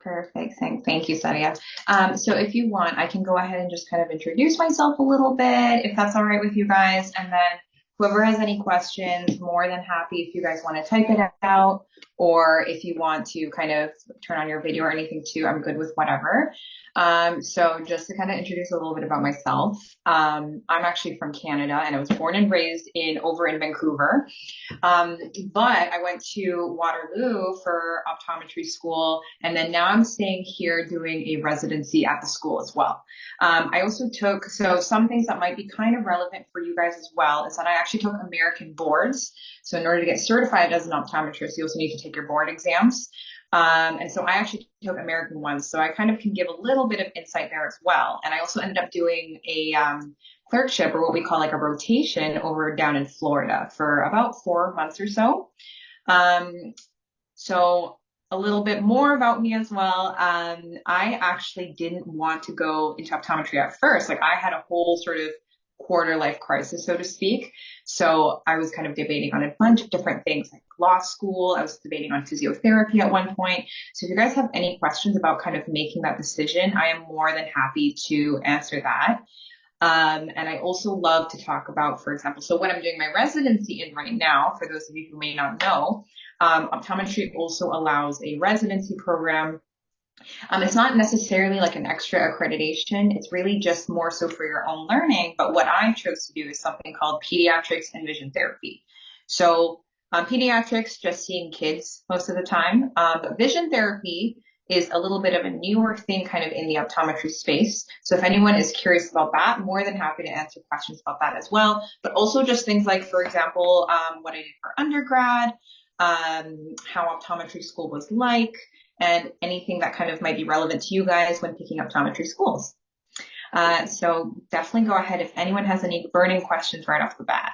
Perfect. Thank you, Sadia. So if you want, I can go ahead and just kind of introduce myself a little bit, if that's all right with you guys. And then whoever has any questions, more than happy if you guys want to type it out, or if you want to kind of turn on your video or anything too, I'm good with whatever. So just to kind of introduce a little bit about myself, I'm actually from Canada and I was born and raised over in Vancouver. Um, but I went to Waterloo for optometry school, and then now I'm staying here doing a residency at the school as well. I also took, so some things that might be kind of relevant for you guys as well is that I actually took American boards. So in order to get certified as an optometrist, you also need to take your board exams. And so I actually took American ones, so I kind of can give a little bit of insight there as well. And I also ended up doing a clerkship or what we call like a rotation over down in Florida for about 4 months or so. Um, so a little bit more about me as well. I actually didn't want to go into optometry at first. Like I had a whole sort of quarter life crisis, so to speak. So I was kind of debating on a bunch of different things like law school. I was debating on physiotherapy at one point. So if you guys have any questions about kind of making that decision, I am more than happy to answer that. And I also love to talk about, for example, so what I'm doing my residency in right now, for those of you who may not know, optometry also allows a residency program. It's not necessarily like an extra accreditation. It's really just more so for your own learning. But what I chose to do is something called pediatrics and vision therapy. So pediatrics, just seeing kids most of the time. But vision therapy is a little bit of a newer thing kind of in the optometry space. So if anyone is curious about that, more than happy to answer questions about that as well. But also just things like, for example, what I did for undergrad, how optometry school was like, and anything that kind of might be relevant to you guys when picking optometry schools. So definitely go ahead if anyone has any burning questions right off the bat.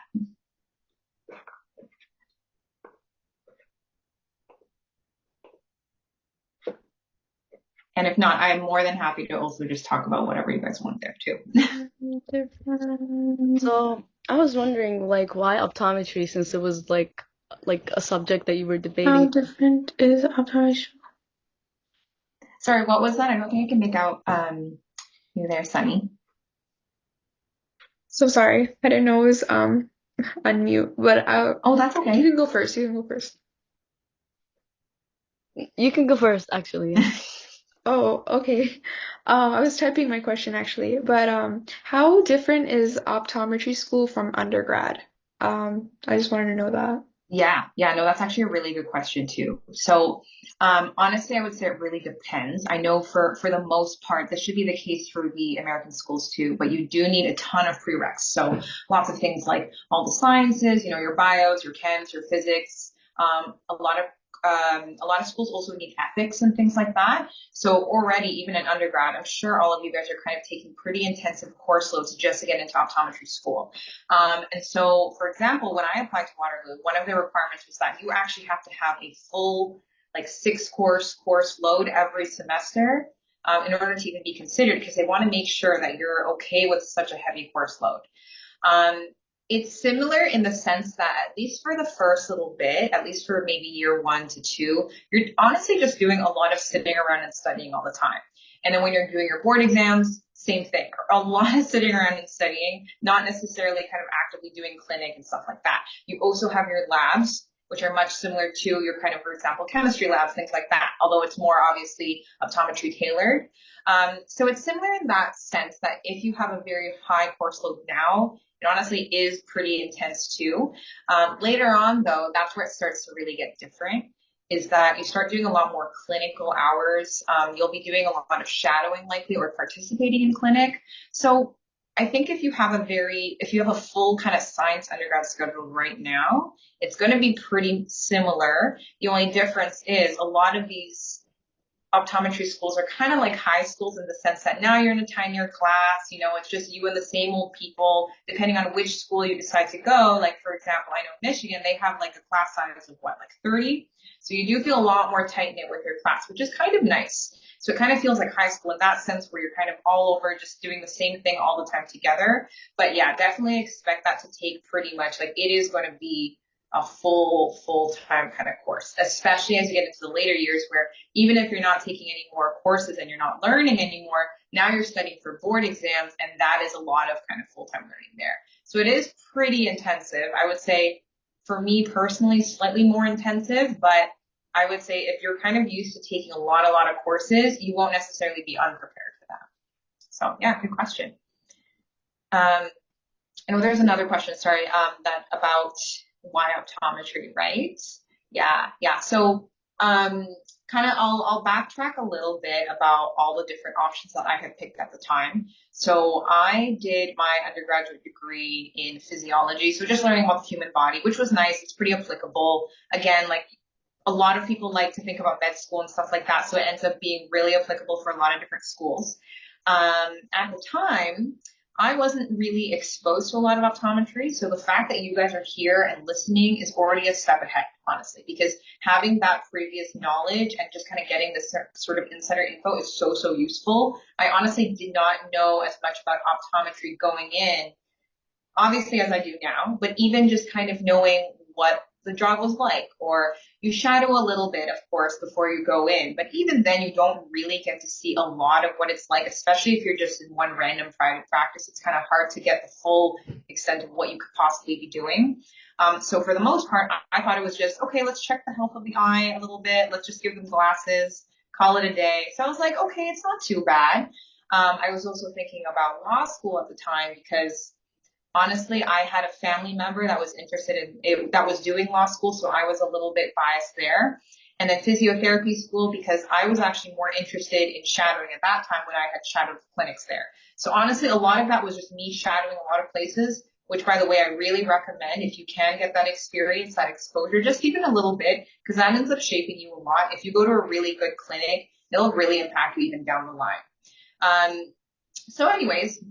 And if not, I'm more than happy to also just talk about whatever you guys want there too. So I was wondering, like, why optometry, since it was like a subject that you were How debating. different is optometry? Sorry, what was that? I don't think I can make out you there, Sunny. So sorry, I didn't know it was unmute, but Oh, that's you okay. can go first. You can go first. You can go first, actually. Yeah. Oh, okay. I was typing my question actually, but how different is optometry school from undergrad? I just wanted to know that. Yeah, no, that's actually a really good question too. So, honestly, I would say it really depends. I know for the most part, this should be the case for the American schools too, but you do need a ton of prereqs. So, lots of things like all the sciences, your bios, your chems, your physics. A lot of schools also need ethics and things like that. So already, even in undergrad, I'm sure all of you guys are kind of taking pretty intensive course loads just to get into optometry school. And so, for example, when I applied to Waterloo, one of the requirements was that you actually have to have a full, like 6 course load every semester in order to even be considered, because they want to make sure that you're okay with such a heavy course load. Um, it's similar in the sense that at least for the first little bit, at least for maybe year 1 to 2, you're honestly just doing a lot of sitting around and studying all the time. And then when you're doing your board exams, same thing. A lot of sitting around and studying, not necessarily kind of actively doing clinic and stuff like that. You also have your labs, which are much similar to your kind of, for example, chemistry labs, things like that, although it's more obviously optometry tailored. So it's similar in that sense that if you have a very high course load now, it honestly is pretty intense too. Later on, though, that's where it starts to really get different. Is that you start doing a lot more clinical hours. You'll be doing a lot of shadowing likely or participating in clinic. So I think if you have a full kind of science undergrad schedule right now, it's going to be pretty similar. The only difference is a lot of these optometry schools are kind of like high schools in the sense that now you're in a tinier class, it's just you and the same old people, depending on which school you decide to go. Like, for example, I know Michigan, they have like a class size of what, like 30? So you do feel a lot more tight knit with your class, which is kind of nice. So it kind of feels like high school in that sense where you're kind of all over just doing the same thing all the time together. But yeah, definitely expect that to take pretty much like it is going to be a full-time kind of course, especially as you get into the later years where even if you're not taking any more courses and you're not learning anymore, now you're studying for board exams, and that is a lot of kind of full-time learning there. So it is pretty intensive. I would say for me personally, slightly more intensive, but I would say if you're kind of used to taking a lot of courses, you won't necessarily be unprepared for that. So yeah, good question. And there's another question, sorry, that about why optometry, right? Yeah. So, kind of, I'll backtrack a little bit about all the different options that I had picked at the time. So I did my undergraduate degree in physiology, so just learning about the human body, which was nice. It's pretty applicable. Again, like a lot of people like to think about med school and stuff like that, so it ends up being really applicable for a lot of different schools. At the time, I wasn't really exposed to a lot of optometry, so the fact that you guys are here and listening is already a step ahead, honestly, because having that previous knowledge and just kind of getting this sort of insider info is so useful. I honestly did not know as much about optometry going in, obviously, as I do now, but even just kind of knowing what the job was like, or you shadow a little bit, of course, before you go in, but even then you don't really get to see a lot of what it's like, especially if you're just in one random private practice. It's kind of hard to get the full extent of what you could possibly be doing. So for the most part, I thought it was just, okay, let's check the health of the eye a little bit. Let's just give them glasses, call it a day. So I was like, okay, it's not too bad. I was also thinking about law school at the time because honestly, I had a family member that was interested in it, that was doing law school, so I was a little bit biased there. And then physiotherapy school because I was actually more interested in shadowing at that time when I had shadowed the clinics there. So honestly, a lot of that was just me shadowing a lot of places, which by the way, I really recommend if you can get that experience, that exposure, just even a little bit, because that ends up shaping you a lot. If you go to a really good clinic, it'll really impact you even down the line. So anyways,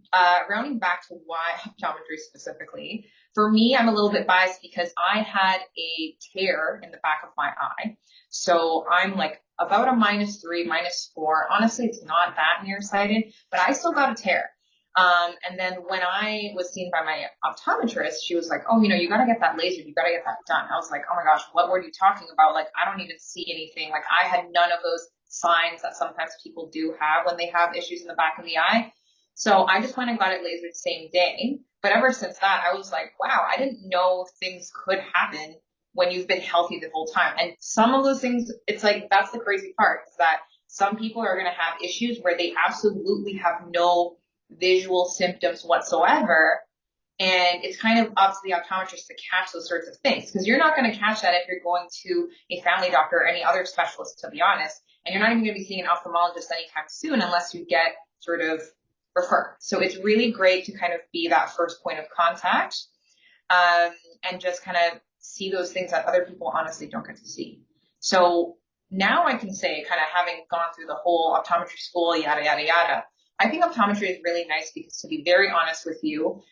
rounding back to why optometry specifically, for me, I'm a little bit biased because I had a tear in the back of my eye. So I'm like about a -3, -4. Honestly, it's not that nearsighted, but I still got a tear. And then when I was seen by my optometrist, she was like, oh, you got to get that laser. You got to get that done. I was like, oh my gosh, what were you talking about? Like, I don't even see anything. Like, I had none of those signs that sometimes people do have when they have issues in the back of the eye. So I just went and got it lasered same day. But ever since that, I was like, wow, I didn't know things could happen when you've been healthy the whole time. And some of those things, it's like, that's the crazy part, is that some people are going to have issues where they absolutely have no visual symptoms whatsoever. And it's kind of up to the optometrist to catch those sorts of things, because you're not going to catch that if you're going to a family doctor or any other specialist, to be honest. And you're not even going to be seeing an ophthalmologist anytime soon unless you get sort of refer. So it's really great to kind of be that first point of contact, and just kind of see those things that other people honestly don't get to see. So now I can say, kind of having gone through the whole optometry school, yada, yada, yada, I think optometry is really nice because, to be very honest with you,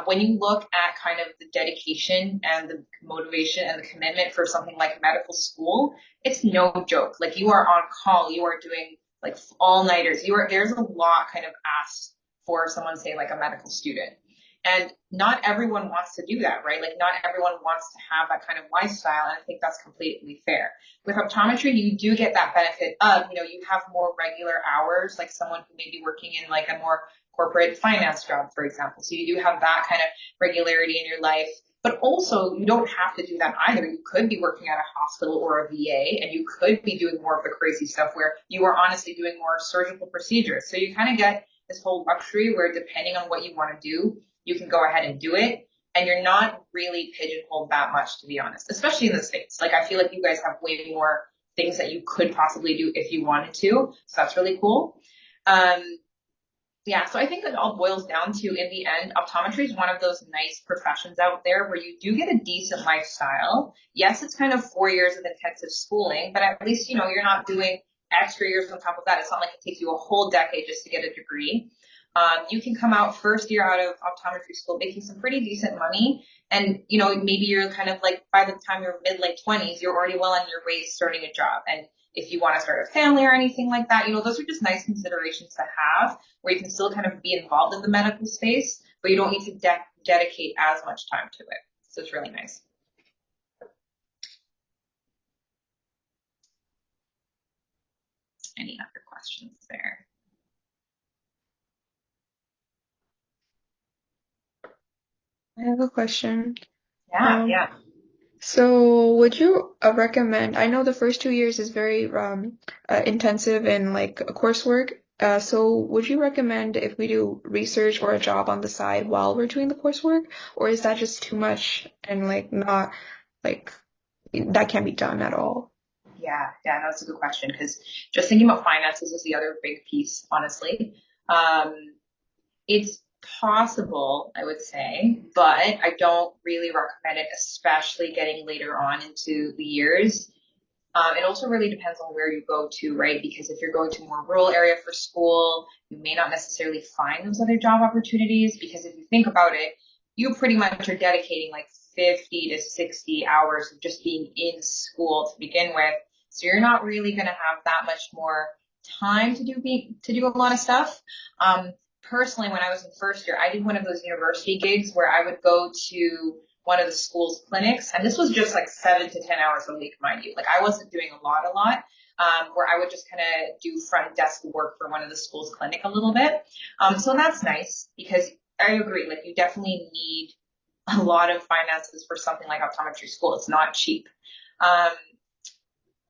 when you look at kind of the dedication and the motivation and the commitment for something like medical school, it's no joke. Like, you are on call, you are doing like all-nighters. There's a lot kind of asked for someone, say, like a medical student. And not everyone wants to do that, right? Like, not everyone wants to have that kind of lifestyle, and I think that's completely fair. With optometry, you do get that benefit of, you have more regular hours, like someone who may be working in like a more corporate finance job, for example. So you do have that kind of regularity in your life. But also, you don't have to do that either. You could be working at a hospital or a VA, and you could be doing more of the crazy stuff where you are honestly doing more surgical procedures. So you kind of get this whole luxury where, depending on what you want to do, you can go ahead and do it. And you're not really pigeonholed that much, to be honest, especially in the States. Like, I feel like you guys have way more things that you could possibly do if you wanted to. So that's really cool. Yeah, so I think it all boils down to, in the end, optometry is one of those nice professions out there where you do get a decent lifestyle. Yes, it's kind of 4 years of intensive schooling, but at least, you're not doing extra years on top of that. It's not like it takes you a whole decade just to get a degree. You can come out first year out of optometry school making some pretty decent money. And, maybe you're kind of like, by the time you're mid-late 20s, you're already well on your way starting a job. And if you want to start a family or anything like that, those are just nice considerations to have, where you can still kind of be involved in the medical space, but you don't need to dedicate as much time to it. So it's really nice. questions there. I have a question. Yeah. So would you recommend, I know the first 2 years is very intensive in like coursework. So would you recommend if we do research or a job on the side while we're doing the coursework, or is that just too much and like not like that can't be done at all? Yeah, that's a good question because just thinking about finances is the other big piece, honestly. Um, it's possible, I would say, but I don't really recommend it, especially getting later on into the years. It also really depends on where you go to, right? Because if you're going to a more rural area for school, you may not necessarily find those other job opportunities because if you think about it, you pretty much are dedicating like 50 to 60 hours of just being in school to begin with. So you're not really going to have that much more time to do a lot of stuff. Personally, when I was in first year, I did one of those university gigs where I would go to one of the school's clinics, and this was just like 7 to 10 hours a week, mind you. Like I wasn't doing a lot, where I would just kind of do front desk work for one of the school's clinic a little bit. So that's nice because I agree, like you definitely need a lot of finances for something like optometry school. It's not cheap. Um,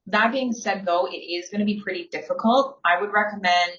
that being said, though, it is going to be pretty difficult. I would recommend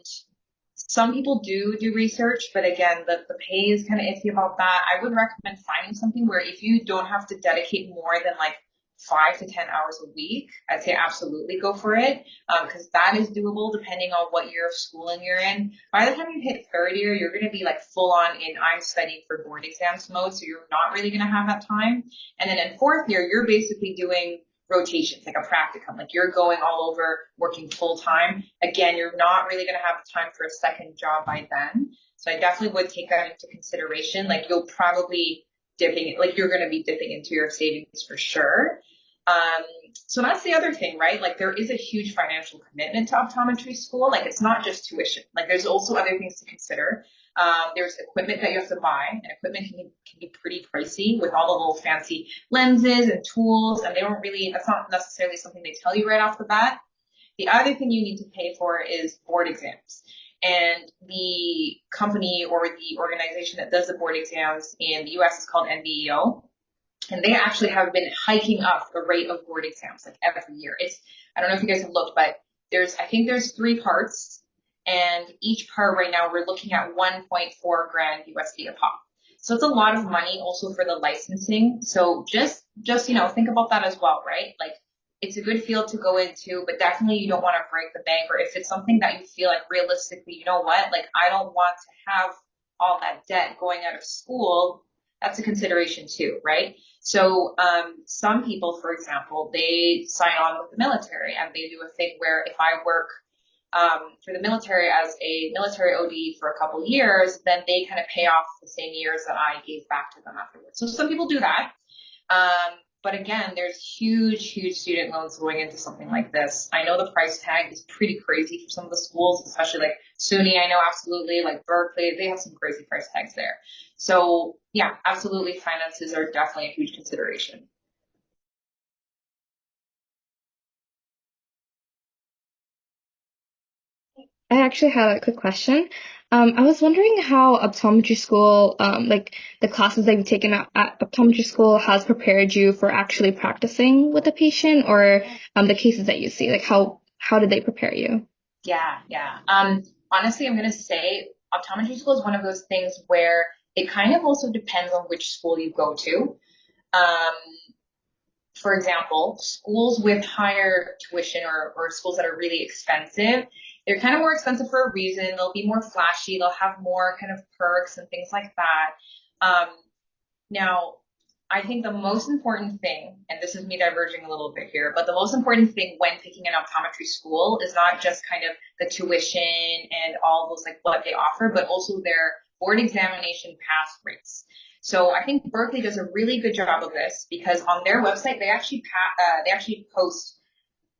some people do research, but again, the pay is kind of iffy about that. I would recommend finding something where if you don't have to dedicate more than like 5 to 10 hours a week, I'd say absolutely go for it because that is doable depending on what year of schooling you're in. By the time you hit third year, you're going to be like full on in I'm studying for board exams mode, so you're not really going to have that time. And then in fourth year, you're basically doing rotations, like a practicum, like you're going all over working full time. Again, you're not really going to have time for a second job by then. So I definitely would take that into consideration. Like you'll probably you're going to be dipping into your savings for sure. Um, so that's the other thing, right? Like there is a huge financial commitment to optometry school. Like it's not just tuition. Like there's also other things to consider. There's equipment that you have to buy, and equipment can be pretty pricey with all the little fancy lenses and tools, and that's not necessarily something they tell you right off the bat. The other thing you need to pay for is board exams. And the company or the organization that does the board exams in the US is called NBEO. And they actually have been hiking up the rate of board exams like every year. I don't know if you guys have looked, but I think there's 3 parts. And each part right now, we're looking at 1.4 grand USD a pop. So it's a lot of money also for the licensing. So just, think about that as well, right? Like it's a good field to go into, but definitely you don't want to break the bank, or if it's something that you feel like realistically, you know what, like I don't want to have all that debt going out of school. That's a consideration too, right? So some people, for example, they sign on with the military and they do a thing where if I work for the military as a military OD for a couple years, then they kind of pay off the same years that I gave back to them afterwards. So some people do that. But again, there's huge student loans going into something like this. I know the price tag is pretty crazy for some of the schools, especially like SUNY, I know absolutely, like Berkeley, they have some crazy price tags there. So yeah, absolutely, finances are definitely a huge consideration. I actually have a quick question. I was wondering how optometry school, like the classes that you've taken at optometry school has prepared you for actually practicing with a patient or the cases that you see. Like how did they prepare you? Yeah. Honestly, I'm going to say optometry school is one of those things where it kind of also depends on which school you go to. Um, for example, schools with higher tuition or schools that are really expensive, they're kind of more expensive for a reason. They'll be more flashy. They'll have more kind of perks and things like that. Now, I think the most important thing, and this is me diverging a little bit here, but the most important thing when picking an optometry school is not just kind of the tuition and all those like what they offer, but also their board examination pass rates. So I think Berkeley does a really good job of this because on their website they actually post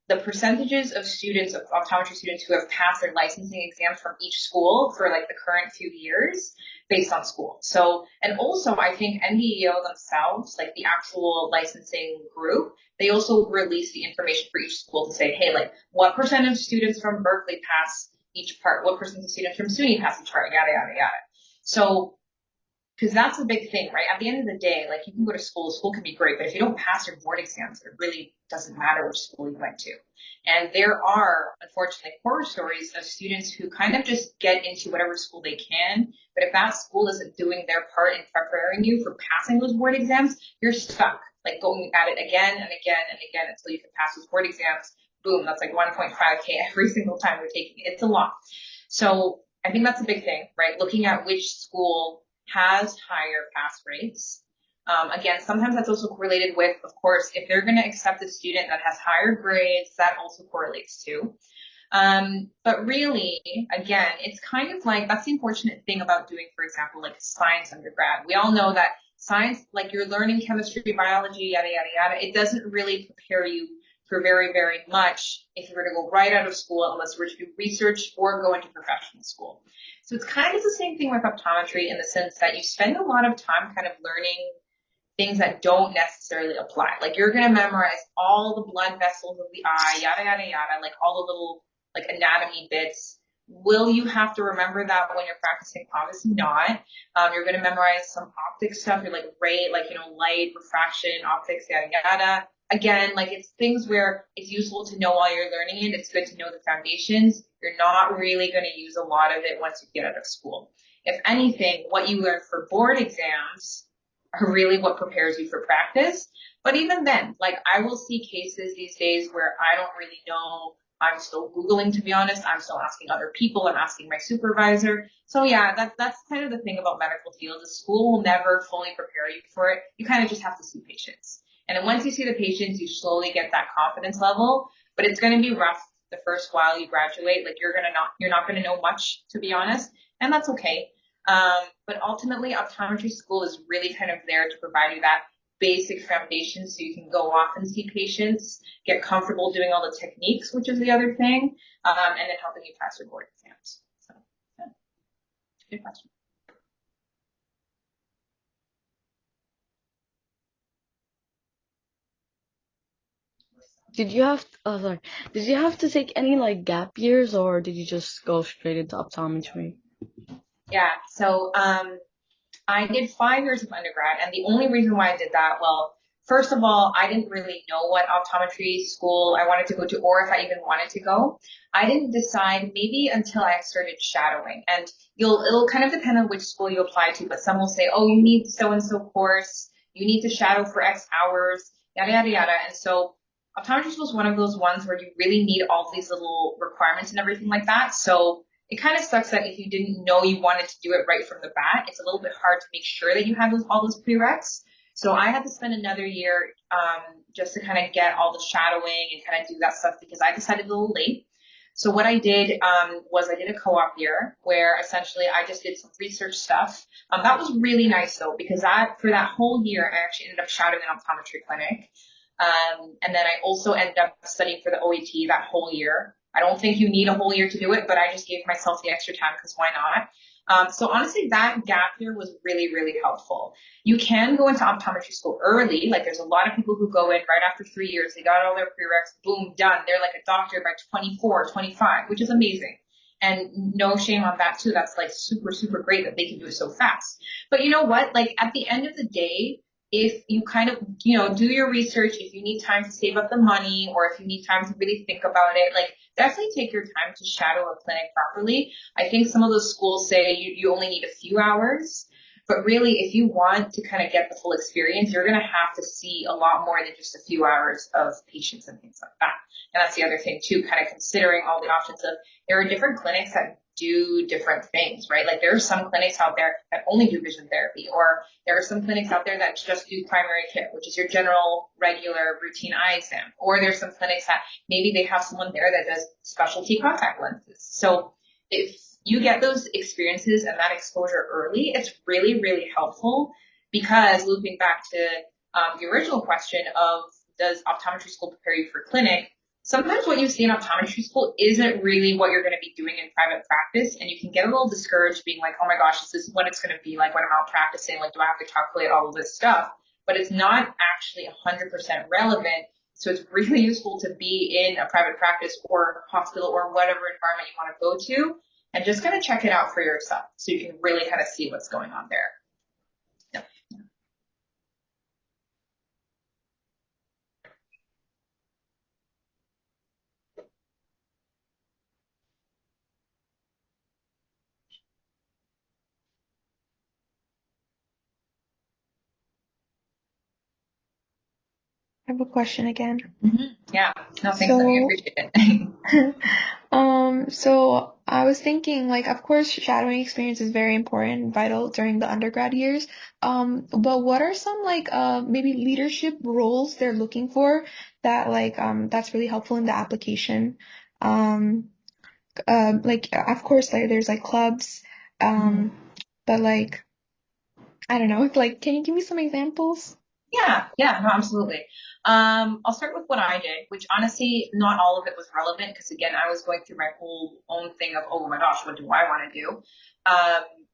the percentages of students, of optometry students who have passed their licensing exams from each school for like the current few years based on school. So, and also I think NBEO themselves, like the actual licensing group, they also release the information for each school to say, hey, like what percent of students from Berkeley pass, each part? What percent of students from SUNY pass each part? Yada, yada, yada. So, because that's a big thing, right? At the end of the day, like you can go to school can be great, but if you don't pass your board exams, it really doesn't matter which school you went to. And there are, unfortunately, horror stories of students who kind of just get into whatever school they can, but if that school isn't doing their part in preparing you for passing those board exams, you're stuck, like going at it again and again and again until you can pass those board exams. Boom, that's like 1.5K every single time you're taking it. It's a lot. So I think that's a big thing, right? Looking at which school has higher pass rates. Again, sometimes that's also correlated with, of course, if they're going to accept a student that has higher grades, that also correlates too. But really, again, it's kind of like, that's the unfortunate thing about doing, for example, like a science undergrad. We all know that science, like you're learning chemistry, biology, yada, yada, yada, it doesn't really prepare you for very, very much if you were to go right out of school unless you were to do research or go into professional school. So it's kind of the same thing with optometry in the sense that you spend a lot of time kind of learning things that don't necessarily apply. Like you're going to memorize all the blood vessels of the eye, yada, yada, yada, like all the little like anatomy bits. Will you have to remember that when you're practicing? Obviously not. You're going to memorize some optics stuff. You're like light, refraction, optics, yada, yada. Again, like it's things where it's useful to know while you're learning it. It's good to know the foundations. You're not really going to use a lot of it once you get out of school. If anything, what you learn for board exams are really what prepares you for practice. But even then, like I will see cases these days where I don't really know. I'm still Googling, to be honest. I'm still asking other people. I'm asking my supervisor. So yeah, that's kind of the thing about medical fields. The school will never fully prepare you for it. You kind of just have to see patients. And then once you see the patients, you slowly get that confidence level, but it's going to be rough the first while you graduate. Like you're not going to know much, to be honest, and that's okay. But ultimately, optometry school is really kind of there to provide you that basic foundation so you can go off and see patients, get comfortable doing all the techniques, which is the other thing, and then helping you pass your board exams. So, yeah, good question. Did you have Did you have to take any like gap years, or did you just go straight into optometry? Yeah, so I did 5 years of undergrad, and the only reason why I did that, well, first of all, I didn't really know what optometry school I wanted to go to, or if I even wanted to go. I didn't decide maybe until I started shadowing, and it'll kind of depend on which school you apply to, but some will say, oh, you need so-and-so course, you need to shadow for X hours, yada, yada, yada, and so optometry school is one of those ones where you really need all these little requirements and everything like that, so it kind of sucks that if you didn't know you wanted to do it right from the bat, it's a little bit hard to make sure that you have all those prereqs. So I had to spend another year just to kind of get all the shadowing and kind of do that stuff because I decided a little late. So what I did was I did a co-op year where essentially I just did some research stuff. That was really nice though because for that whole year I actually ended up shadowing an optometry clinic. And then I also ended up studying for the OET that whole year. I don't think you need a whole year to do it, but I just gave myself the extra time because why not? So honestly, that gap year was really, really helpful. You can go into optometry school early. Like there's a lot of people who go in right after 3 years. They got all their prereqs, boom, done. They're like a doctor by 24, 25, which is amazing. And no shame on that too. That's like super, super great that they can do it so fast. But you know what? Like at the end of the day, if you kind of, do your research, if you need time to save up the money or if you need time to really think about it, like definitely take your time to shadow a clinic properly. I think some of those schools say you only need a few hours, but really if you want to kind of get the full experience, you're going to have to see a lot more than just a few hours of patients and things like that. And that's the other thing too, kind of considering all the options of there are different clinics that do different things, right? Like there are some clinics out there that only do vision therapy, or there are some clinics out there that just do primary care, which is your general, regular, routine eye exam. Or there's some clinics that maybe they have someone there that does specialty contact lenses. So if you get those experiences and that exposure early, it's really, really helpful because looping back to the original question of does optometry school prepare you for clinic? Sometimes what you see in optometry school isn't really what you're going to be doing in private practice, and you can get a little discouraged being like, oh my gosh, this is what it's going to be like when I'm out practicing, like do I have to calculate all of this stuff? But it's not actually 100% relevant So it's really useful to be in a private practice or hospital or whatever environment you want to go to and just kind of check it out for yourself so you can really kind of see what's going on there. Yep. I have a question again. Yeah. No, thanks. I appreciate it. So I was thinking, like, of course, shadowing experience is very important and vital during the undergrad years. But what are some like maybe leadership roles they're looking for that like that's really helpful in the application? Like of course there's like clubs, but like I don't know, like can you give me some examples? Yeah, no, absolutely. I'll start with what I did, which honestly, not all of it was relevant because again, I was going through my whole own thing of, oh my gosh, what do I want to do?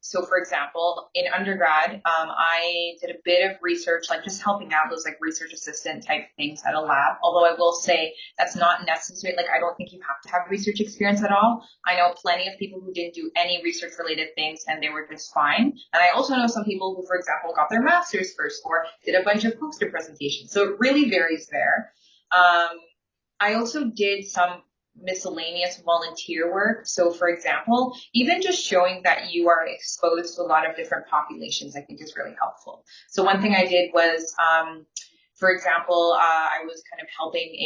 So for example, in undergrad, I did a bit of research, like just helping out those like research assistant type things at a lab. Although I will say that's not necessary. Like I don't think you have to have research experience at all. I know plenty of people who didn't do any research related things and they were just fine. And I also know some people who, for example, got their master's first or did a bunch of poster presentations. So it really varies there. I also did some miscellaneous volunteer work. So for example, even just showing that you are exposed to a lot of different populations, I think is really helpful. So one thing I did was, for example, I was kind of helping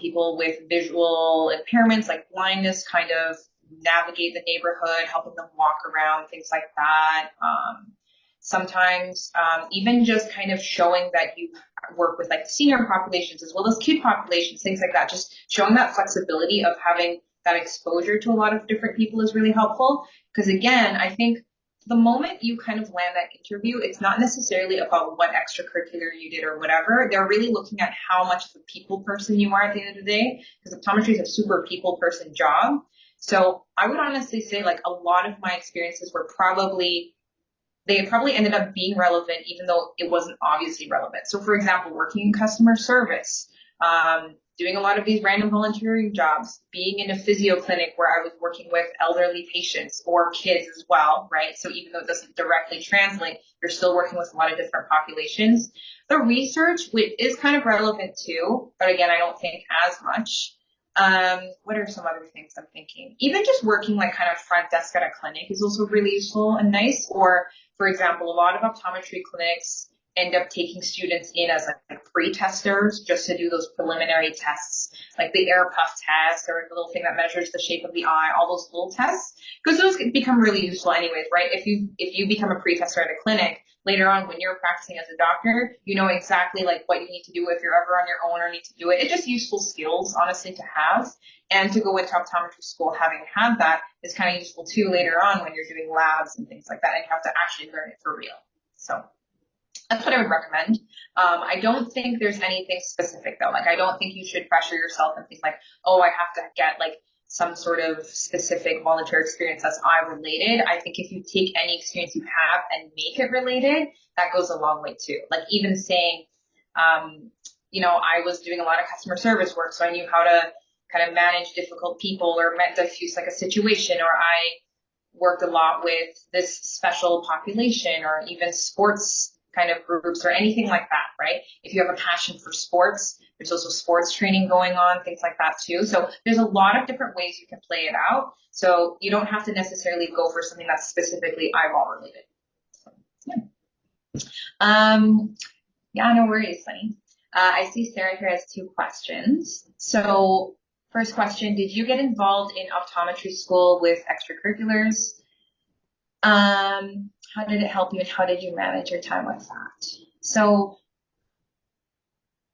people with visual impairments like blindness kind of navigate the neighborhood, helping them walk around, things like that. Sometimes even just kind of showing that you work with like senior populations as well as kid populations, things like that. Just showing that flexibility of having that exposure to a lot of different people is really helpful. Because again, I think the moment you kind of land that interview, it's not necessarily about what extracurricular you did or whatever. They're really looking at how much of a people person you are at the end of the day, because optometry is a super people person job. So I would honestly say like a lot of my experiences were they probably ended up being relevant even though it wasn't obviously relevant. So for example, working in customer service, doing a lot of these random volunteering jobs, being in a physio clinic where I was working with elderly patients or kids as well, right? So even though it doesn't directly translate, you're still working with a lot of different populations. The research, which is kind of relevant too, but again, I don't think as much. What are some other things I'm thinking? Even just working like kind of front desk at a clinic is also really useful and nice. Or for example, a lot of optometry clinics end up taking students in as like pre-testers just to do those preliminary tests, like the air puff test or the little thing that measures the shape of the eye, all those little tests, because those become really useful anyways, right? If you become a pre-tester at a clinic, later on when you're practicing as a doctor, you know exactly like what you need to do if you're ever on your own or need to do it. It's just useful skills, honestly, to have. And to go into optometry school having had that is kind of useful too later on when you're doing labs and things like that and you have to actually learn it for real. So that's what I would recommend. I don't think there's anything specific though. Like I don't think you should pressure yourself and think like, oh, I have to get like some sort of specific volunteer experience that's eye related. I think if you take any experience you have and make it related, that goes a long way too. Like even saying, I was doing a lot of customer service work, so I knew how to kind of manage difficult people or diffuse like a situation, or I worked a lot with this special population or even sports kind of groups or anything like that, right? If you have a passion for sports, there's also sports training going on, things like that too. So there's a lot of different ways you can play it out. So you don't have to necessarily go for something that's specifically eyeball related. So, yeah, no worries, Sunny. I see Sarah here has 2 questions. So first question, did you get involved in optometry school with extracurriculars? How did it help you and how did you manage your time with that? So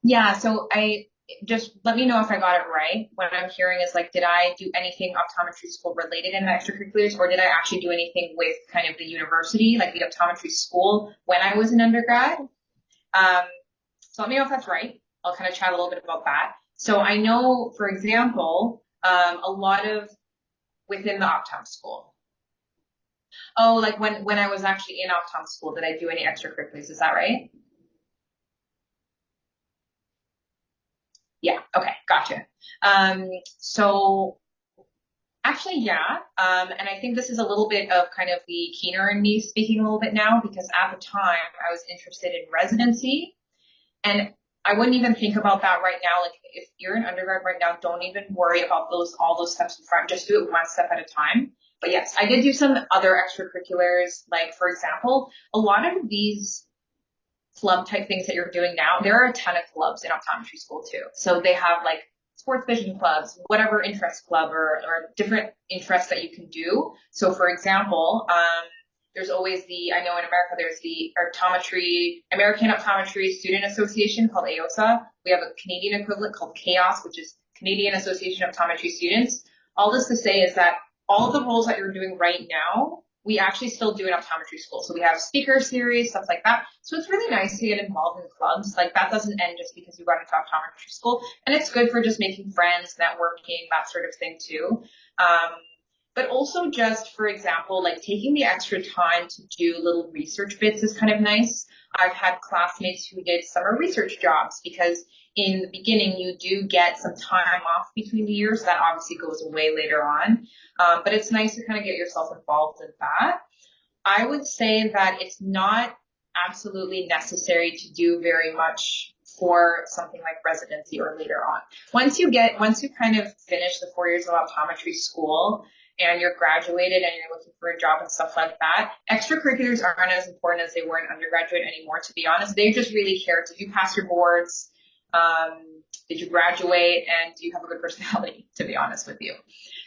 yeah, so I just let me know if I got it right. What I'm hearing is like, did I do anything optometry school related in the extracurriculars or did I actually do anything with kind of the university, like the optometry school when I was an undergrad? So let me know if that's right. I'll kind of chat a little bit about that. So I know, for example, a lot of within the optom school. Oh, like when I was actually in optom school, did I do any extracurriculars? Is that right? Yeah. Okay. Gotcha. So actually, yeah. And I think this is a little bit of kind of the keener in me speaking a little bit now, because at the time I was interested in residency, and I wouldn't even think about that right now. Like if you're an undergrad right now, don't even worry about all those steps in front. Just do it one step at a time. But yes, I did do some other extracurriculars. Like for example, a lot of these club type things that you're doing now, there are a ton of clubs in optometry school too. So they have like sports vision clubs, whatever interest club or different interests that you can do. So for example, there's always I know in America, there's the American Optometry Student Association called AOSA. We have a Canadian equivalent called CHAOS, which is Canadian Association of Optometry Students. All this to say is that all the roles that you're doing right now, we actually still do in optometry school. So we have speaker series, stuff like that. So it's really nice to get involved in clubs. Like that doesn't end just because you got into optometry school. And it's good for just making friends, networking, that sort of thing too. But also just, for example, like taking the extra time to do little research bits is kind of nice. I've had classmates who did summer research jobs because in the beginning you do get some time off between the years. That obviously goes away later on. But it's nice to kind of get yourself involved in that. I would say that it's not absolutely necessary to do very much for something like residency or later on. Once you kind of finish the 4 years of optometry school and you're graduated and you're looking for a job and stuff like that, extracurriculars aren't as important as they were in undergraduate anymore, to be honest. They just really care. Did you pass your boards? Did you graduate? And do you have a good personality, to be honest with you?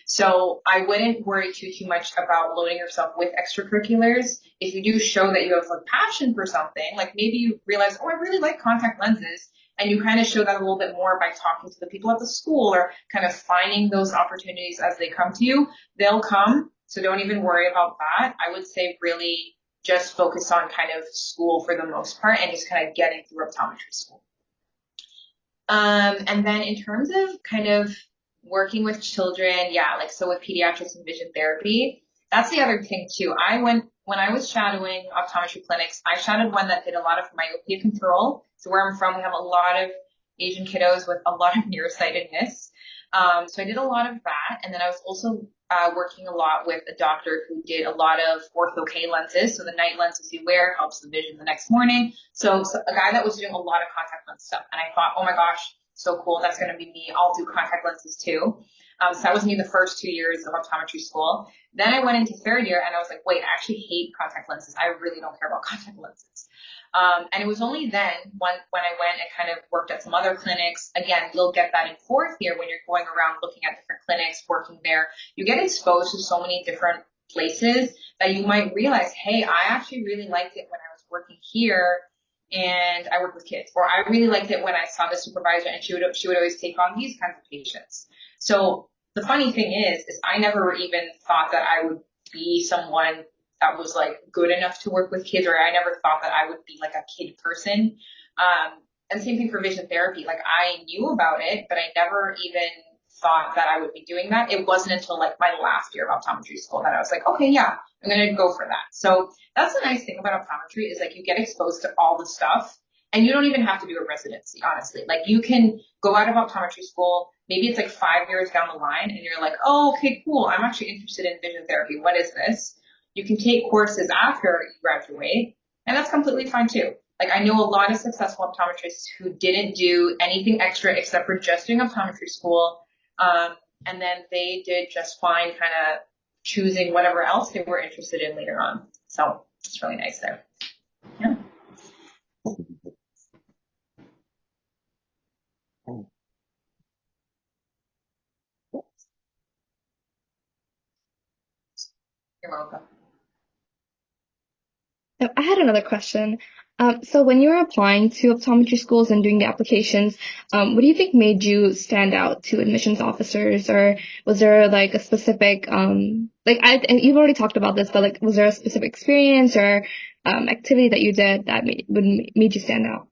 So I wouldn't worry too much about loading yourself with extracurriculars. If you do show that you have a passion for something, like maybe you realize, oh, I really like contact lenses, and you kind of show that a little bit more by talking to the people at the school or kind of finding those opportunities as they come to you, they'll come. So don't even worry about that. I would say really just focus on kind of school for the most part and just kind of getting through optometry school. And then in terms of kind of working with children, yeah, like so with pediatrics and vision therapy, that's the other thing too. When I was shadowing optometry clinics, I shadowed one that did a lot of myopia control. So where I'm from, we have a lot of Asian kiddos with a lot of nearsightedness. So I did a lot of that. And then I was also working a lot with a doctor who did a lot of ortho-K lenses. So the night lenses you wear helps the vision the next morning. So a guy that was doing a lot of contact lens stuff. And I thought, oh my gosh, so cool. That's going to be me. I'll do contact lenses too. So that was me the first 2 years of optometry school. Then I went into third year and I was like, wait, I actually hate contact lenses. I really don't care about contact lenses. And it was only then when I went and kind of worked at some other clinics. Again, you'll get that in fourth year when you're going around looking at different clinics, working there. You get exposed to so many different places that you might realize, hey, I actually really liked it when I was working here and I worked with kids, or I really liked it when I saw the supervisor and she would always take on these kinds of patients. So the funny thing is I never even thought that I would be someone that was like good enough to work with kids, or I never thought that I would be like a kid person. And same thing for vision therapy. Like I knew about it, but I never even thought that I would be doing that. It wasn't until like my last year of optometry school that I was like, okay, yeah, I'm going to go for that. So that's the nice thing about optometry is like you get exposed to all the stuff and you don't even have to do a residency, honestly. Like you can go out of optometry school, maybe it's like 5 years down the line and you're like, oh, okay, cool. I'm actually interested in vision therapy. What is this? You can take courses after you graduate, and that's completely fine too. Like I know a lot of successful optometrists who didn't do anything extra except for just doing optometry school. And then they did just fine kind of choosing whatever else they were interested in later on. So it's really nice there. Yeah. You're welcome. I had another question. So when you were applying to optometry schools and doing the applications, what do you think made you stand out to admissions officers, or was there like a specific, and you've already talked about this, but like, was there a specific experience or activity that you did that made you stand out?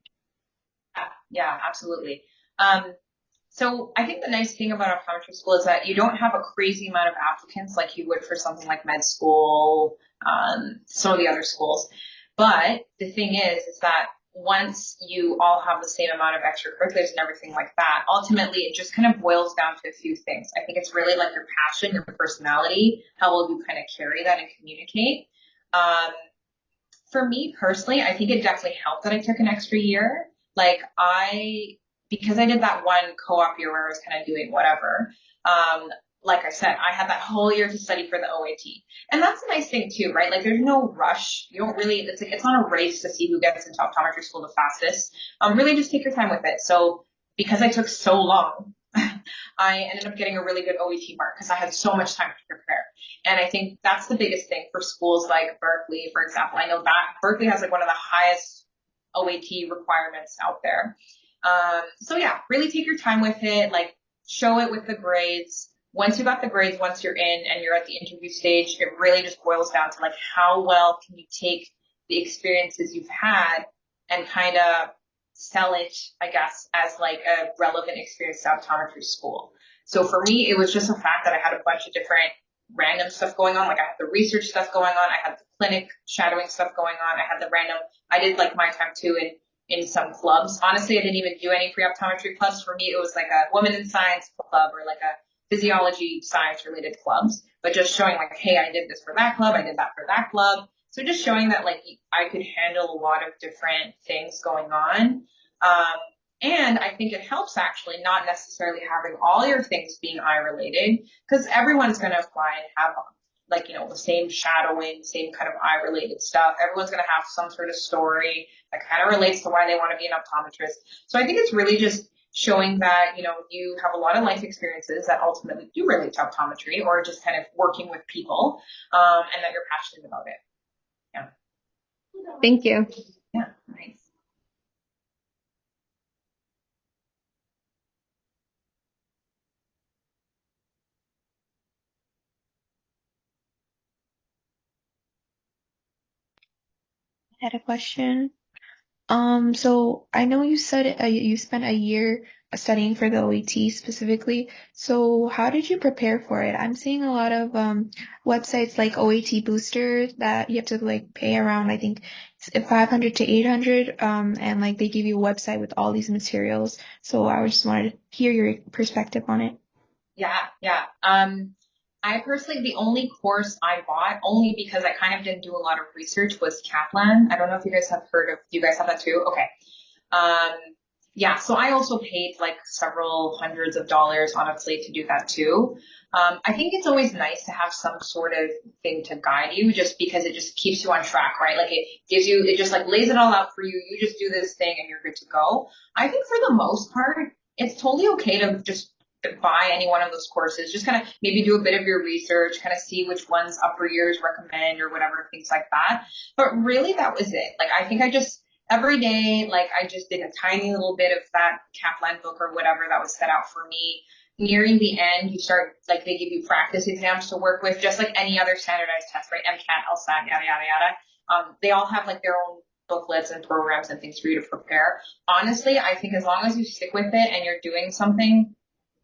Yeah, absolutely. So I think the nice thing about optometry school is that you don't have a crazy amount of applicants like you would for something like med school, some of the other schools. But the thing is that once you all have the same amount of extracurriculars and everything like that, ultimately it just kind of boils down to a few things. I think it's really like your passion, your personality, how will you kind of carry that and communicate. Um, for me personally, I think it definitely helped that I took an extra year. Like because I did that one co-op year where I was kind of doing whatever, um, like I said, I had that whole year to study for the OAT. And that's a nice thing too, right? Like there's no rush. You don't really, it's not a race to see who gets into optometry school the fastest. Really just take your time with it. So because I took so long, I ended up getting a really good OET mark because I had so much time to prepare. And I think that's the biggest thing for schools like Berkeley, for example. I know that Berkeley has like one of the highest OAT requirements out there. So yeah, really take your time with it, like show it with the grades. Once you got the grades, once you're in and you're at the interview stage, it really just boils down to like how well can you take the experiences you've had and kind of sell it, I guess, as like a relevant experience to optometry school. So for me, it was just the fact that I had a bunch of different random stuff going on. Like I had the research stuff going on. I had the clinic shadowing stuff going on. I had the random, I did like my time too in some clubs. Honestly, I didn't even do any pre-optometry clubs. For me, it was like a women in science club or like a physiology science related clubs, but just showing like, hey, I did this for that club. I did that for that club. So just showing that like I could handle a lot of different things going on. And I think it helps actually not necessarily having all your things being eye related because everyone's going to apply and have like, the same shadowing, same kind of eye related stuff. Everyone's going to have some sort of story that kind of relates to why they want to be an optometrist. So I think it's really just showing that, you have a lot of life experiences that ultimately do relate to optometry or just kind of working with people, and that you're passionate about it. Yeah. Thank you. Yeah. Nice. I had a question. So I know you said you spent a year studying for the OET specifically. So how did you prepare for it? I'm seeing a lot of websites like OAT Booster that you have to like pay around, I think, 500 to 800, and like they give you a website with all these materials. So I just wanted to hear your perspective on it. Yeah. I personally, the only course I bought, only because I kind of didn't do a lot of research, was Kaplan. I don't know if you guys have heard of, do you guys have that too? Okay. Um, yeah, so I also paid like several hundreds of dollars, honestly, to do that too. I think it's always nice to have some sort of thing to guide you just because it just keeps you on track, right? Like it just like lays it all out for you. You just do this thing and you're good to go. I think for the most part, it's totally okay to just buy any one of those courses. Just kind of maybe do a bit of your research, kind of see which ones upper years recommend or whatever, things like that. But really that was it. Like I think every day, like I just did a tiny little bit of that Kaplan book or whatever that was set out for me. Nearing the end, you start, like they give you practice exams to work with, just like any other standardized test, right? MCAT, LSAT, yada, yada, yada. They all have like their own booklets and programs and things for you to prepare. Honestly, I think as long as you stick with it and you're doing something,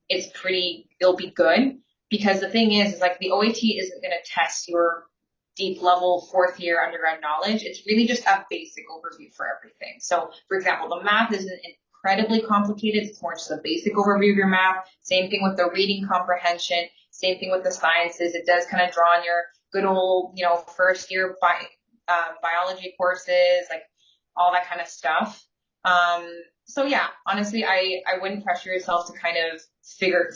it'll be good. Because the thing is like the OAT isn't going to test your deep level fourth year undergrad knowledge. It's really just a basic overview for everything. So for example, the math isn't incredibly complicated. It's more just a basic overview of your math. Same thing with the reading comprehension. Same thing with the sciences. It does kind of draw on your good old, first year biology courses, like all that kind of stuff. So yeah, honestly, I wouldn't pressure yourself to kind of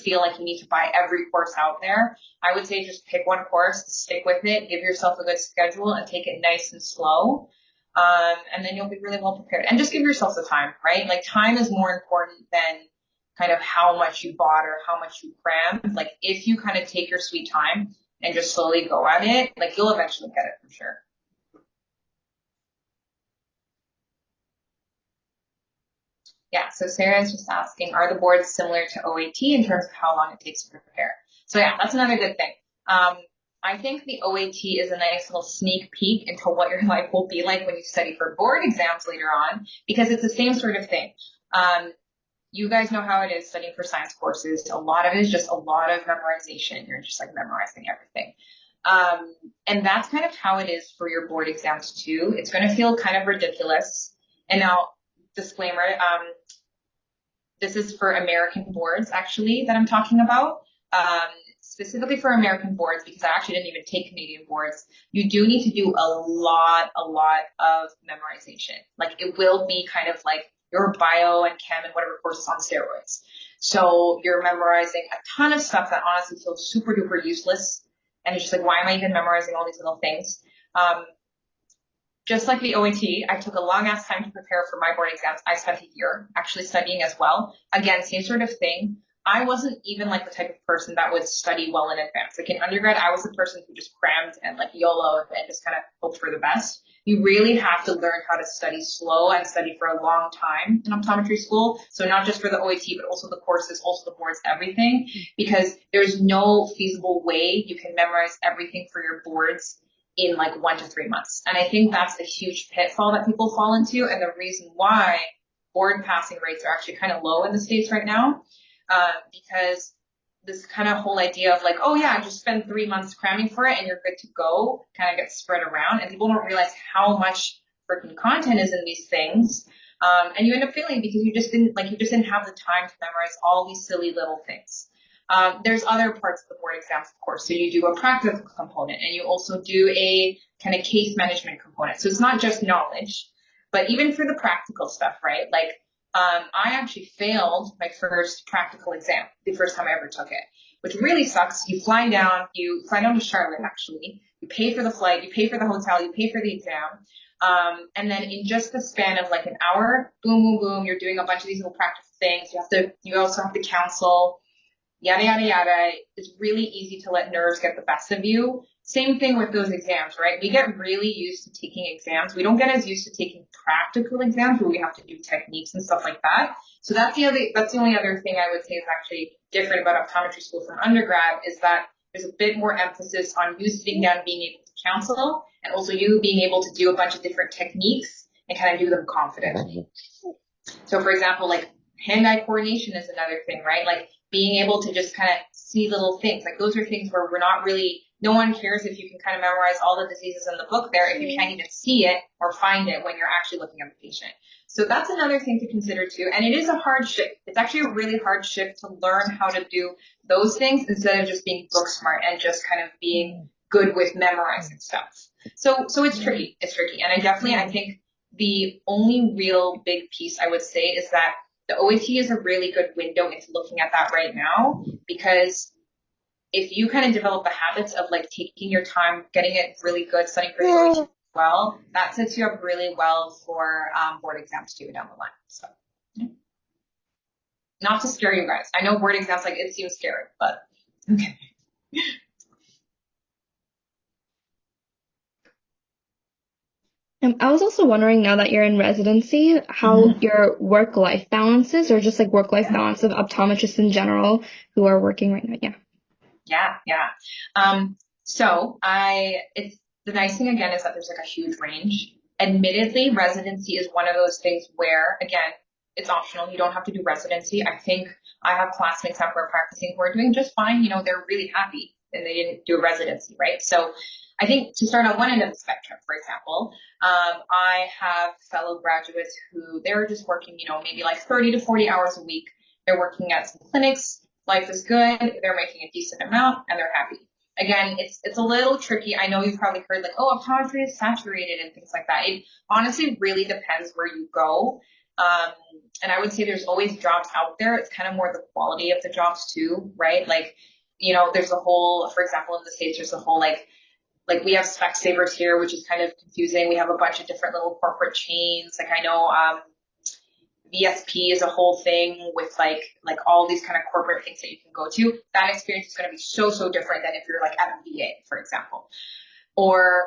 feel like you need to buy every course out there. I would say just pick one course, stick with it, give yourself a good schedule and take it nice and slow. And then you'll be really well prepared and just give yourself the time, right? Like time is more important than kind of how much you bought or how much you crammed. Like if you kind of take your sweet time and just slowly go at it, like you'll eventually get it for sure. Yeah, so Sarah is just asking, are the boards similar to OAT in terms of how long it takes to prepare? So yeah, that's another good thing. I think the OAT is a nice little sneak peek into what your life will be like when you study for board exams later on, because it's the same sort of thing. You guys know how it is studying for science courses. A lot of it is just a lot of memorization. You're just like memorizing everything. And that's kind of how it is for your board exams too. It's going to feel kind of ridiculous And now, disclaimer, this is for American boards, actually, that I'm talking about. Specifically for American boards, because I actually didn't even take Canadian boards, you do need to do a lot of memorization. Like, it will be kind of like your bio and chem and whatever courses on steroids. So you're memorizing a ton of stuff that honestly feels super duper useless. And it's just like, why am I even memorizing all these little things? Just like the OAT, I took a long ass time to prepare for my board exams. I spent a year actually studying as well. Again, same sort of thing. I wasn't even like the type of person that would study well in advance. Like in undergrad, I was the person who just crammed and like YOLO and just kind of hoped for the best. You really have to learn how to study slow and study for a long time in optometry school. So not just for the OAT, but also the courses, also the boards, everything, because there's no feasible way you can memorize everything for your boards in like 1 to 3 months. And I think that's a huge pitfall that people fall into, and the reason why board passing rates are actually kind of low in the States right now, because this kind of whole idea of like, oh yeah, just spend 3 months cramming for it and you're good to go kind of gets spread around, and people don't realize how much freaking content is in these things. And you end up failing because you just didn't have the time to memorize all these silly little things. There's other parts of the board exams, of course. So you do a practical component and you also do a kind of case management component. So it's not just knowledge, but even for the practical stuff, right? Like, I actually failed my first practical exam, the first time I ever took it, which really sucks. You fly down to Charlotte, actually. You pay for the flight, you pay for the hotel, you pay for the exam. And then in just the span of like an hour, boom, boom, boom, you're doing a bunch of these little practical things. You also have to counsel, yada, yada, yada. It's really easy to let nerves get the best of you. Same thing with those exams, right? We get really used to taking exams. We don't get as used to taking practical exams where we have to do techniques and stuff like that. So that's the only other thing I would say is actually different about optometry school from undergrad, is that there's a bit more emphasis on you sitting down, being able to counsel, and also you being able to do a bunch of different techniques and kind of do them confidently. So for example, like hand-eye coordination is another thing, right? Like being able to just kind of see little things. Like those are things where no one cares if you can kind of memorize all the diseases in the book there if you can't even see it or find it when you're actually looking at the patient. So that's another thing to consider too. And it is a hard shift. It's actually a really hard shift to learn how to do those things instead of just being book smart and just kind of being good with memorizing stuff. So it's tricky. It's tricky. And I think the only real big piece I would say is that the OAT is a really good window into looking at that right now, because if you kind of develop the habits of like taking your time, getting it really good, studying for the OAT as well, that sets you up really well for board exams too down the line. So, yeah. Not to scare you guys. I know board exams, like, it seems scary, but okay. I was also wondering, now that you're in residency, how your work-life balance is, or just like work-life balance of optometrists in general who are working right now. Yeah. It's the nice thing again is that there's like a huge range. Admittedly, residency is one of those things where, again, it's optional. You don't have to do residency. I think I have classmates out who are practicing who are doing just fine. You know, they're really happy and they didn't do a residency, right? So I think to start on one end of the spectrum, for example, I have fellow graduates who they're just working, you know, maybe like 30 to 40 hours a week. They're working at some clinics. Life is good. They're making a decent amount and they're happy. Again, it's a little tricky. I know you've probably heard like, oh, optometry is saturated and things like that. It honestly really depends where you go. And I would say there's always jobs out there. It's kind of more the quality of the jobs too, right? Like, you know, there's a whole, for example, in the States, there's a whole like we have Specsavers here, which is kind of confusing. We have a bunch of different little corporate chains. Like I know, VSP is a whole thing with like all these kind of corporate things that you can go to. That experience is going to be so different than if you're like at a VA, for example. Or,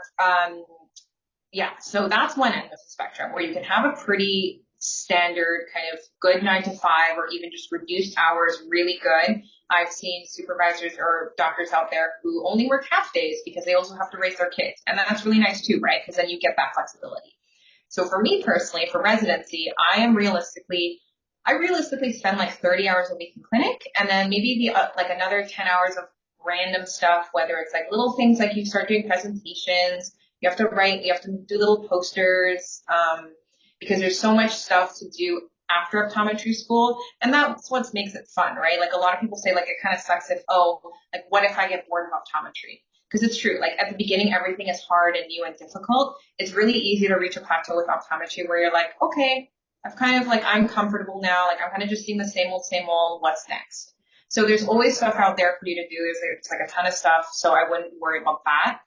so that's one end of the spectrum where you can have a pretty standard kind of good 9 to 5 or even just reduced hours, really good. I've seen supervisors or doctors out there who only work half days because they also have to raise their kids. And that's really nice too, right? Because then you get that flexibility. So for me personally, for residency, I realistically spend like 30 hours a week in clinic, and then maybe like another 10 hours of random stuff, whether it's like little things like you start doing presentations, you have to write, you have to do little posters, because there's so much stuff to do after optometry school, and that's what makes it fun, right? Like a lot of people say, like it kind of sucks if, oh, like what if I get bored of optometry? Because it's true. Like at the beginning, everything is hard and new and difficult. It's really easy to reach a plateau with optometry where you're like, okay, I've kind of like, I'm comfortable now. Like I'm kind of just seeing the same old, same old. What's next? So there's always stuff out there for you to do. There's like a ton of stuff. So I wouldn't worry about that.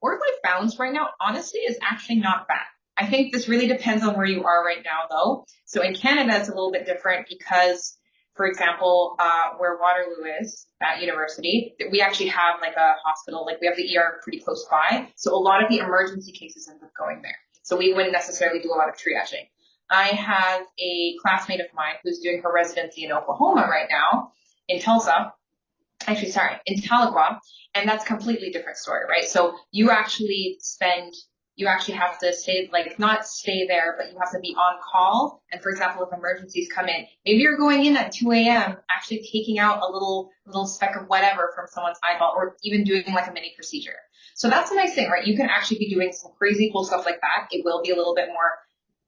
Work-life balance right now, honestly, is actually not bad. I think this really depends on where you are right now, though. So in Canada, it's a little bit different because, for example, where Waterloo is at university, we actually have like a hospital, like we have the ER pretty close by. So a lot of the emergency cases end up going there. So we wouldn't necessarily do a lot of triaging. I have a classmate of mine who's doing her residency in Oklahoma right now, in Tulsa. Actually, sorry, in Tahlequah, and that's a completely different story, right? So you actually have to stay, like not stay there, but you have to be on call. And for example, if emergencies come in, maybe you're going in at 2 a.m., actually taking out a little speck of whatever from someone's eyeball, or even doing like a mini procedure. So that's a nice thing, right? You can actually be doing some crazy cool stuff like that. It will be a little bit more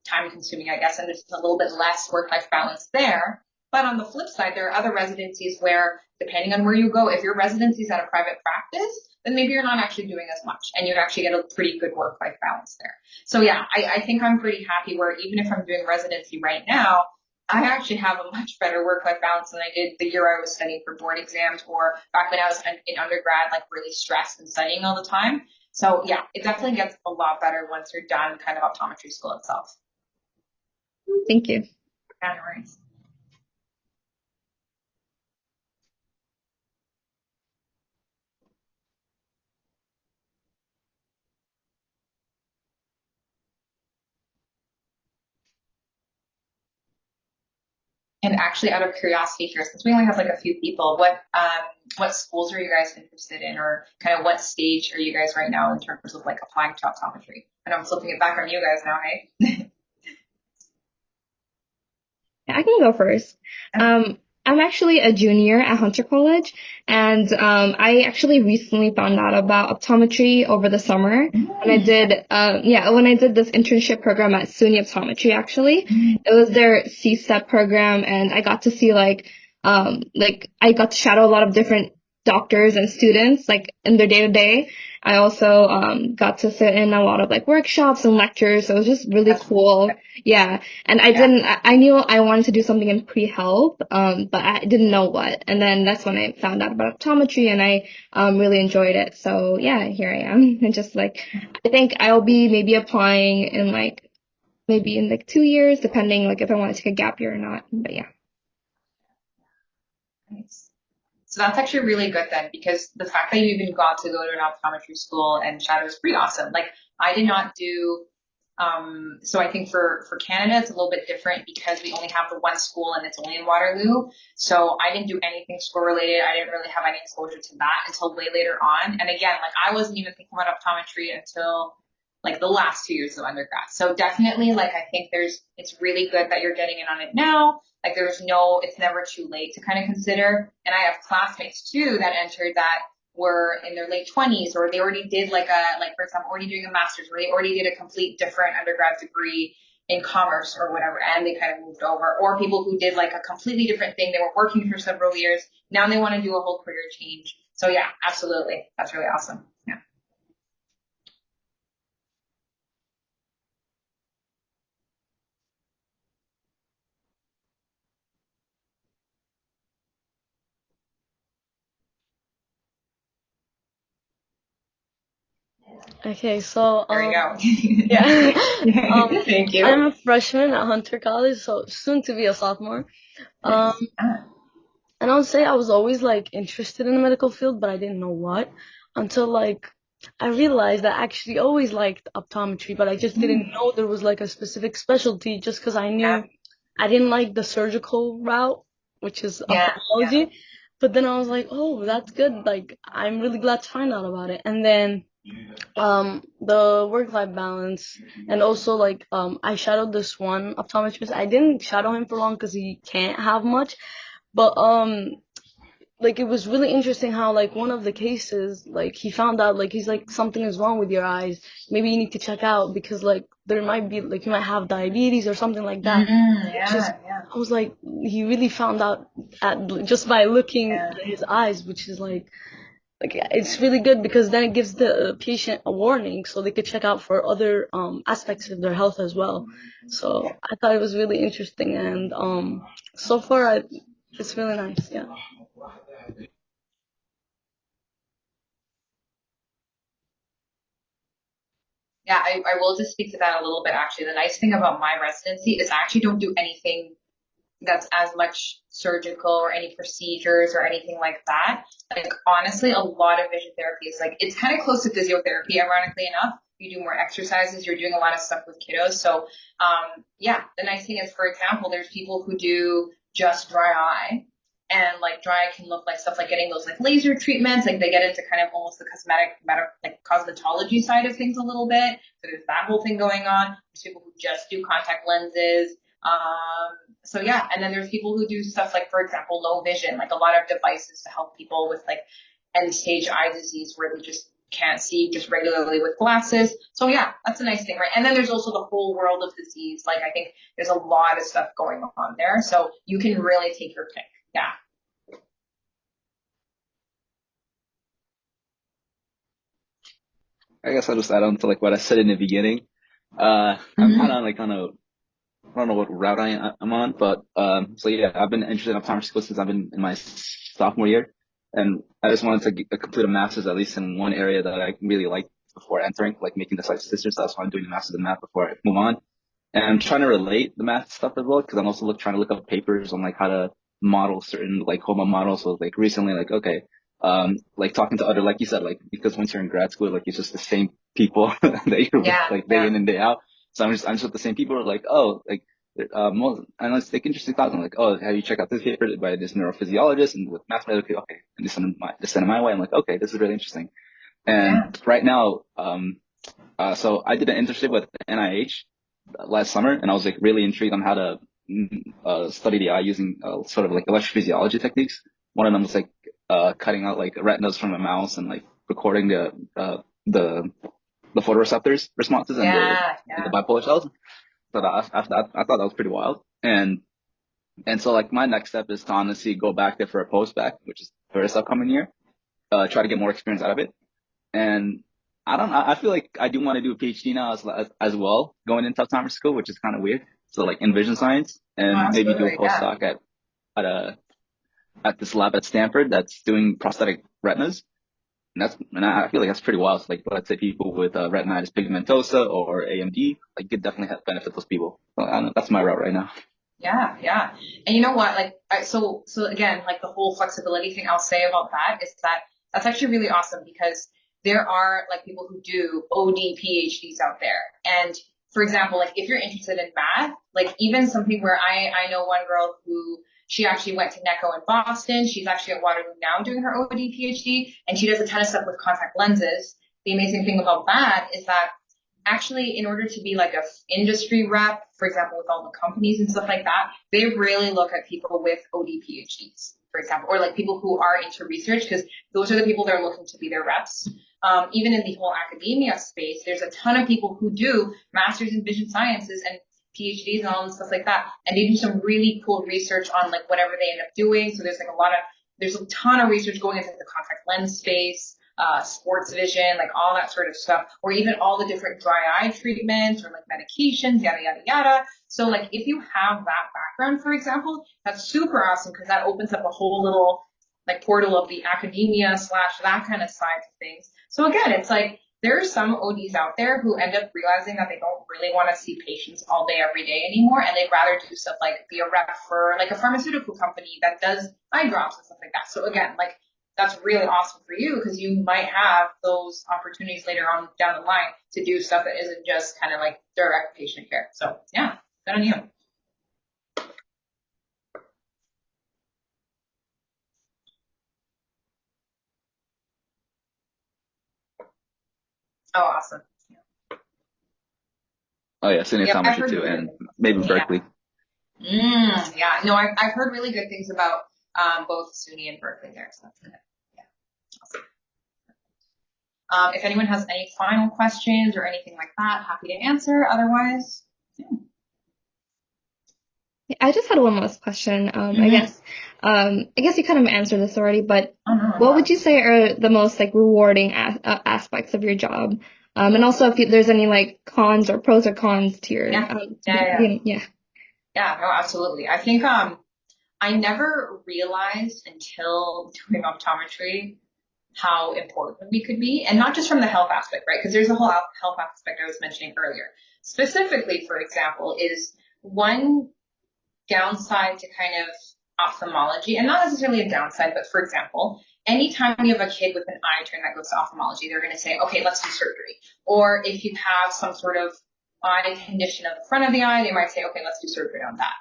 time consuming, I guess, and there's a little bit less work-life balance there. But on the flip side, there are other residencies where, depending on where you go, if your residency is at a private practice, then maybe you're not actually doing as much and you actually get a pretty good work-life balance there. So yeah, I think I'm pretty happy where even if I'm doing residency right now, I actually have a much better work-life balance than I did the year I was studying for board exams or back when I was in undergrad, like really stressed and studying all the time. So yeah, it definitely gets a lot better once you're done kind of optometry school itself. Thank you. Yeah, no worries. And actually, out of curiosity here, since we only have like a few people, what schools are you guys interested in, or kind of what stage are you guys right now in terms of like applying to optometry? I know I'm flipping it back on you guys now, hey? I can go first. I'm actually a junior at Hunter College, and I actually recently found out about optometry over the summer. And I did, when I did this internship program at SUNY Optometry, actually, it was their C-STEP program, and I got to see I got to shadow a lot of different doctors and students, like in their day-to-day. I also got to sit in a lot of like workshops and lectures, so it was just really cool. Yeah. And I knew I wanted to do something in pre-health, but I didn't know what. And then that's when I found out about optometry and I, really enjoyed it. So yeah, here I am. And just like, I think I'll be maybe applying in maybe in 2 years, depending like if I want to take a gap year or not. But yeah. Nice. So that's actually really good then, because the fact that you even got to go to an optometry school and shadow is pretty awesome. Like I did not do, so I think for Canada, it's a little bit different because we only have the one school and it's only in Waterloo. So I didn't do anything school related. I didn't really have any exposure to that until way later on. And again, like I wasn't even thinking about optometry until like the last 2 years of undergrad. So definitely like I think it's really good that you're getting in on it now. Like it's never too late to kind of consider. And I have classmates too that entered that were in their late 20s, or they already did for example, already doing a master's, or they already did a complete different undergrad degree in commerce or whatever, and they kind of moved over. Or people who did like a completely different thing. They were working for several years. Now they want to do a whole career change. So yeah, absolutely. That's really awesome. Yeah. Okay, so There you go. yeah, Thank you. I'm a freshman at Hunter College, so soon to be a sophomore. Nice. And I would say I was always like interested in the medical field, but I didn't know what until like I realized that I actually always liked optometry, but I just didn't know there was like a specific specialty just because I knew I didn't like the surgical route, which is ophthalmology. But then I was like, oh, that's good. Like, I'm really glad to find out about it. And then the work-life balance, and also like I shadowed this one optometrist. I didn't shadow him for long because he can't have much, but like it was really interesting how like one of the cases, like he found out like he's like something is wrong with your eyes. Maybe you need to check out because like there might be like you might have diabetes or something like that. Yeah, yeah, I was like, he really found out just by looking yeah. at his eyes, which is like it's really good because then it gives the patient a warning so they could check out for other aspects of their health as well. So I thought it was really interesting, and so far it's really nice. Yeah. Yeah, I will just speak to that a little bit actually. The nice thing about my residency is I actually don't do anything that's as much surgical or any procedures or anything like that. Like honestly, a lot of vision therapy is like it's kind of close to physiotherapy, ironically enough. You do more exercises, you're doing a lot of stuff with kiddos. So yeah, the nice thing is, for example, there's people who do just dry eye. And like dry eye can look like stuff like getting those like laser treatments, like they get into kind of almost the cosmetic, like cosmetology side of things a little bit. So there's that whole thing going on. There's people who just do contact lenses. So yeah, and then there's people who do stuff like, for example, low vision, like a lot of devices to help people with like end stage eye disease where they just can't see just regularly with glasses. So yeah, that's a nice thing, right? And then there's also the whole world of disease. Like I think there's a lot of stuff going on there. So you can really take your pick. Yeah. I guess I'll just add on to like what I said in the beginning. I'm kind of like on a, I don't know what route I'm on, but so yeah, I've been interested in optometry school since I've been in my sophomore year, and I just wanted to complete a master's at least in one area that I really like before entering, like making the sisters. So that's why I'm doing the master's in math before I move on. And I'm trying to relate the math stuff as well because I'm also trying to look up papers on like how to model certain like HOMO models. So like recently, like okay, like talking to other, like you said, like because once you're in grad school, like it's just the same people that you're with, like day in and day out. So I'm just with the same people. Like oh, like and let's take interesting thoughts. I'm like oh, have you checked out this paper by this neurophysiologist and with mathematics? Okay, and this send my way. I'm like okay, this is really interesting. And right now, so I did an internship with NIH last summer, and I was like really intrigued on how to study the eye using sort of like electrophysiology techniques. One of them was like cutting out like retinas from a mouse and like recording the photoreceptors responses and the bipolar cells. So I thought that was pretty wild. And so like my next step is to honestly go back there for a post-bac, which is for this upcoming year, try to get more experience out of it. And I don't know. I feel like I do want to do a PhD now as well, going into optometry school, which is kind of weird. So like in vision science, and maybe do a postdoc at this lab at Stanford that's doing prosthetic retinas. And I feel like that's pretty wild. So, like let's say people with retinitis pigmentosa or AMD, like could definitely benefit those people. So, I don't know, that's my route right now. Yeah, yeah. And you know what? Like, so again, like the whole flexibility thing I'll say about that is that that's actually really awesome because there are like people who do OD PhDs out there. And for example, like if you're interested in math, like even something where I know one girl who she actually went to NECO in Boston. She's actually at Waterloo now doing her OD PhD, and she does a ton of stuff with contact lenses. The amazing thing about that is that actually in order to be like a industry rep, for example, with all the companies and stuff like that, they really look at people with OD PhDs, for example, or like people who are into research because those are the people that are looking to be their reps. Even in the whole academia space, there's a ton of people who do masters in vision sciences and PhDs and all this stuff like that. And they do some really cool research on like whatever they end up doing. So there's a ton of research going into the contact lens space, sports vision, like all that sort of stuff, or even all the different dry eye treatments or like medications, yada, yada, yada. So like if you have that background, for example, that's super awesome because that opens up a whole little like portal of the academia / that kind of side of things. So again, it's like, there are some ODs out there who end up realizing that they don't really want to see patients all day, every day anymore, and they'd rather do stuff like be a rep for like a pharmaceutical company that does eye drops and stuff like that. So again, like that's really awesome for you because you might have those opportunities later on down the line to do stuff that isn't just kind of like direct patient care. So yeah, good on you. Oh, awesome. Oh yeah, cinematography too, and maybe Berkeley. Yeah, no, I've heard really good things about both SUNY and Berkeley there. So that's good. Yeah. Awesome. If anyone has any final questions or anything like that, happy to answer. Otherwise, yeah. I just had one last question. I guess you kind of answered this already, but what would you say are the most like rewarding aspects of your job? And also if there's any like cons or pros or cons to your Yeah, no, absolutely. I think I never realized until doing optometry how important we could be, and not just from the health aspect, right? Because there's a whole health aspect I was mentioning earlier. Specifically, for example, is one downside to kind of ophthalmology, and not necessarily a downside, but for example, anytime you have a kid with an eye turn that goes to ophthalmology, they're going to say, okay, let's do surgery. Or if you have some sort of eye condition at the front of the eye, they might say, okay, let's do surgery on that.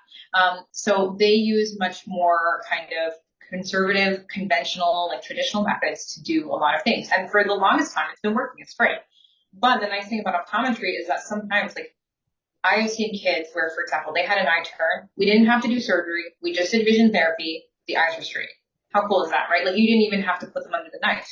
So they use much more kind of conservative, conventional, like traditional methods to do a lot of things. And for the longest time, it's been working. It's great. But the nice thing about optometry is that sometimes, like, I have seen kids where, for example, they had an eye turn. We didn't have to do surgery. We just did vision therapy. The eyes were straight. How cool is that, right? Like, you didn't even have to put them under the knife.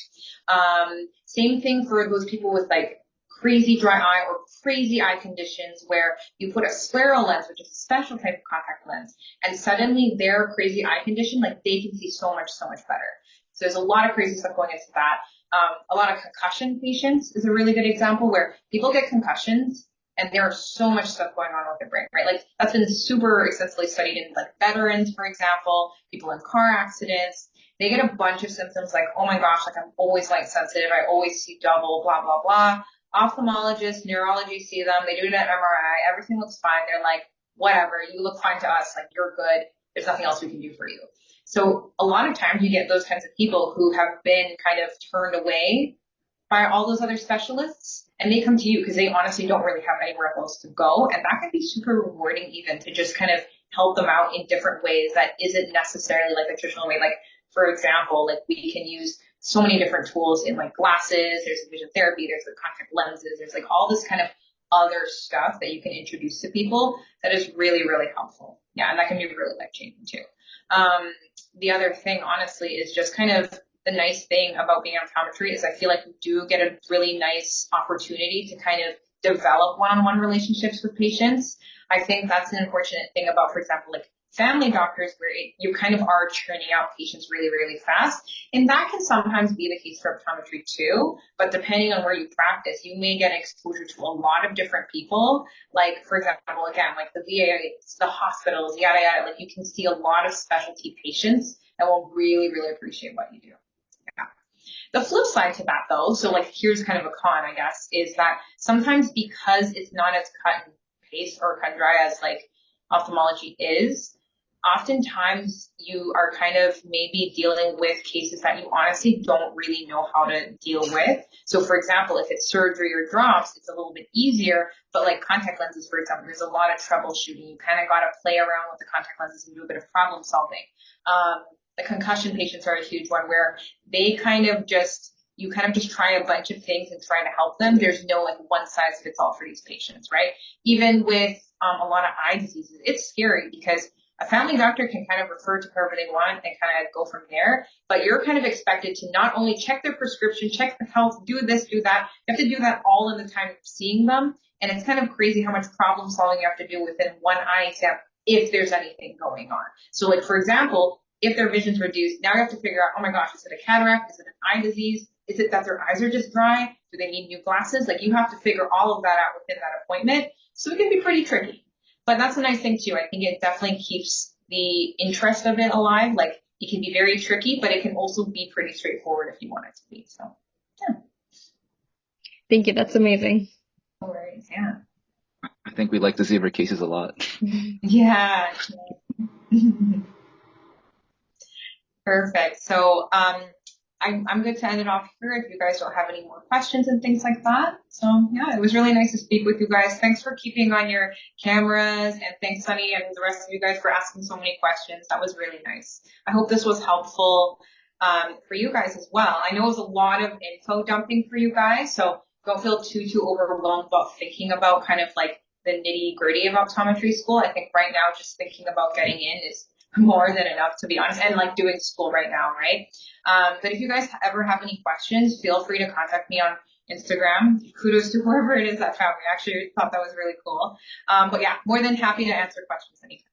Same thing for those people with like crazy dry eye or crazy eye conditions where you put a scleral lens, which is a special type of contact lens, and suddenly their crazy eye condition, like they can see so much better. So there's a lot of crazy stuff going into that. A lot of concussion patients is a really good example where people get concussions and there's so much stuff going on with their brain, right? Like that's been super extensively studied in like veterans, for example, people in car accidents. They get a bunch of symptoms like, oh my gosh, like I'm always light sensitive. I always see double, blah, blah, blah. Ophthalmologists, neurology see them. They do an MRI. Everything looks fine. They're like, whatever, you look fine to us. Like you're good. There's nothing else we can do for you. So a lot of times you get those kinds of people who have been kind of turned away by all those other specialists, and they come to you because they honestly don't really have anywhere else to go. And that can be super rewarding even to just kind of help them out in different ways that isn't necessarily like the traditional way. Like, for example, like we can use so many different tools in like glasses, there's vision therapy, there's the contact lenses, there's like all this kind of other stuff that you can introduce to people that is really, really helpful. Yeah, and that can be really life-changing too. The other thing, honestly, is just kind of the nice thing about being in optometry is I feel like you do get a really nice opportunity to kind of develop one-on-one relationships with patients. I think that's an unfortunate thing about, for example, like family doctors where you kind of are churning out patients really, really fast. And that can sometimes be the case for optometry too. But depending on where you practice, you may get exposure to a lot of different people. Like, for example, again, like the VA, the hospitals, yada, yada. Like you can see a lot of specialty patients that will really, really appreciate what you do. The flip side to that though, so like here's kind of a con, I guess, is that sometimes because it's not as cut and paste or cut and dry as like ophthalmology is, oftentimes you are kind of maybe dealing with cases that you honestly don't really know how to deal with. So for example, if it's surgery or drops, it's a little bit easier, but like contact lenses, for example, there's a lot of troubleshooting. You kind of got to play around with the contact lenses and do a bit of problem solving. The concussion patients are a huge one where you kind of just try a bunch of things and try to help them. There's no like one size fits all for these patients, right? Even with a lot of eye diseases, it's scary because a family doctor can kind of refer to whoever they want and kind of go from there, but you're kind of expected to not only check their prescription, check their health, do this, do that. You have to do that all in the time of seeing them. And it's kind of crazy how much problem solving you have to do within one eye exam if there's anything going on. So like, for example, if their vision's reduced, now you have to figure out, oh my gosh, is it a cataract? Is it an eye disease? Is it that their eyes are just dry? Do they need new glasses? Like you have to figure all of that out within that appointment. So it can be pretty tricky. But that's a nice thing too. I think it definitely keeps the interest of it alive. Like it can be very tricky, but it can also be pretty straightforward if you want it to be. So yeah. Thank you. That's amazing. No worries. Yeah. I think we like the zebra cases a lot. Yeah. Perfect. So I'm good to end it off here if you guys don't have any more questions and things like that. So yeah, it was really nice to speak with you guys. Thanks for keeping on your cameras, and thanks Sunny and the rest of you guys for asking so many questions. That was really nice. I hope this was helpful for you guys as well. I know it was a lot of info dumping for you guys, so don't feel too overwhelmed about thinking about kind of like the nitty gritty of optometry school. I think right now just thinking about getting in is more than enough, to be honest, and like doing school right now, right? But if you guys ever have any questions, feel free to contact me on Instagram. Kudos to whoever it is that found me. I actually thought that was really cool. But yeah, more than happy to answer questions anytime.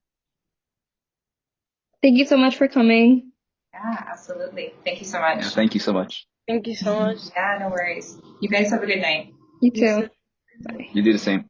Thank you so much for coming. Yeah, absolutely. Thank you so much. Yeah, thank you so much. Thank you so much. Yeah, no worries. You guys have a good night. You too. Bye. You do the same.